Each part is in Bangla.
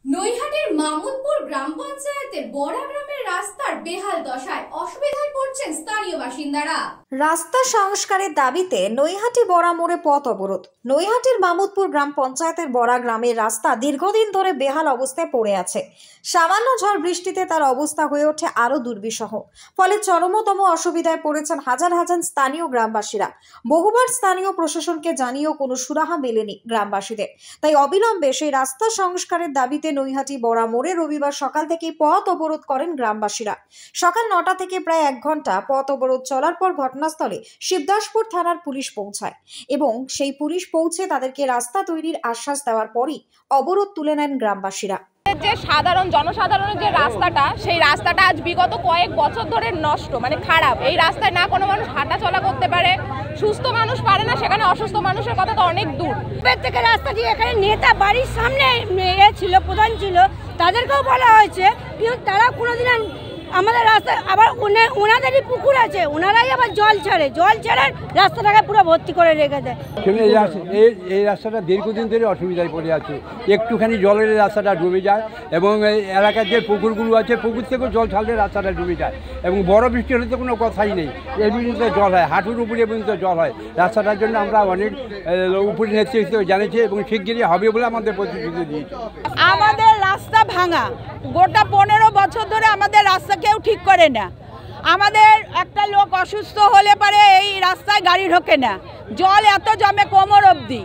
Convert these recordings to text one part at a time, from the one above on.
নৈহাটির মামুদপুর গ্রাম পঞ্চায়েতের বড়া গ্রামের রাস্তার বেহাল দশায় অসুবিধায় পড়ছেন স্থানীয় বাসিন্দারা। রাস্তা সংস্কারের দাবিতে নৈহাটি বড়া মোড়ে পথ অবরোধ। নৈহাটির মামুদপুর গ্রাম পঞ্চায়েতের বড়া গ্রামের রাস্তা দীর্ঘদিন ধরে বেহাল অবস্থায় পড়ে আছে। সামান্য ঝড় বৃষ্টিতে তার অবস্থা হয়ে ওঠে আরো দুর্বিষহ। ফলে চরমতম অসুবিধায় পড়েছেন হাজার হাজার স্থানীয় গ্রামবাসীরা। বহুবার স্থানীয় প্রশাসনকে জানিয়েও কোনো সুরাহা মেলেনি গ্রামবাসীদের। তাই অবিলম্বে সেই রাস্তা সংস্কারের দাবিতে নৈহাটি বড়া মোড়ে রবিবার সকাল থেকে পথ অবরোধ করেন গ্রামবাসীরা। সকাল 9টা থেকে প্রায় 1 ঘন্টা পথ অবরোধ চলার পর ঘটনাস্থলে শিবদাসপুর থানার পুলিশ পৌঁছায় এবং সেই পুলিশ পৌঁছে তাদেরকে রাস্তা তৈরির আশ্বাস দেওয়ার পরই অবরোধ তুলে নেন গ্রামবাসীরা। যে সাধারণ জনসাধারণের যে রাস্তাটা, সেই রাস্তাটা আজ বিগত কয়েক বছর ধরে নষ্ট, মানে খারাপ। এই রাস্তায় না কোনো মানুষ হাঁটা চলা করতে পারে, সুস্থ মানুষ পারে না, সেখানে অসুস্থ মানুষের কথা তো অনেক দূর। প্রত্যেকের রাস্তা দিয়ে এখানে নেতা বাড়ির সামনে ছিল, প্রধান ছিল, তাদেরকেও বলা হয়েছে, কিন্তু তারা কোনোদিন আমাদের রাস্তায় আবার ওনাদেরই পুকুর আছে, ওনারাই আবার জল ছাড়ে রাস্তাটাকে পুরো ভর্তি করে রেখে দেয়। এই রাস্তাটা দীর্ঘদিন ধরে অসুবিধায় পড়ে আছে। একটুখানি জলের রাস্তাটা ডুবে যায় এবং এই এলাকার যে পুকুরগুলো আছে, পুকুর থেকেও জল ছাড়লে রাস্তাটা ডুবে যায় এবং বড় বৃষ্টি হলে তো কোনো কথাই নেই, এর পর্যন্ত জল হয়, হাঁটুর উপরে পর্যন্ত জল হয়। রাস্তাটার জন্য আমরা অনেক উপরে নেতৃত্ব জানিয়েছি এবং শিগগিরই হবে বলে আমাদের প্রতিশ্রুতি দিয়েছি। আমাদের রাস্তা ভাঙা, গোটা 15 বছর ধরে আমাদের রাস্তা কেউ ঠিক করে না। আমাদের একটা লোক অসুস্থ হলে পারে এই রাস্তায় গাড়ি ঢোকে না, জল এত জমে কোমর অবধি।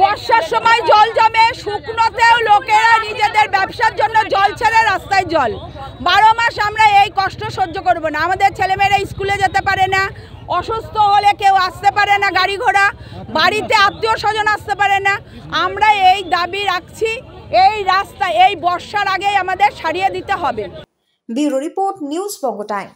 বর্ষার সময় জল জমে, শুকনোতেও লোকেরা নিজেদের ব্যবসার জন্য জল ছেড়ে রাস্তায় জল। 12 মাস আমরা এই কষ্ট সহ্য করব না। আমাদের ছেলেমেয়েরা স্কুলে যেতে পারে না, অসুস্থ হলে কেউ আসতে পারে না, গাড়ি ঘোড়া, বাড়িতে আত্মীয় স্বজন আসতে পারে না। আমরা এই দাবি রাখছি, এই রাস্তা এই বর্ষার আগেই আমাদের সারিয়ে দিতে হবে। ব্যুরো রিপোর্ট, নিউজ বঙ্গ টাইম।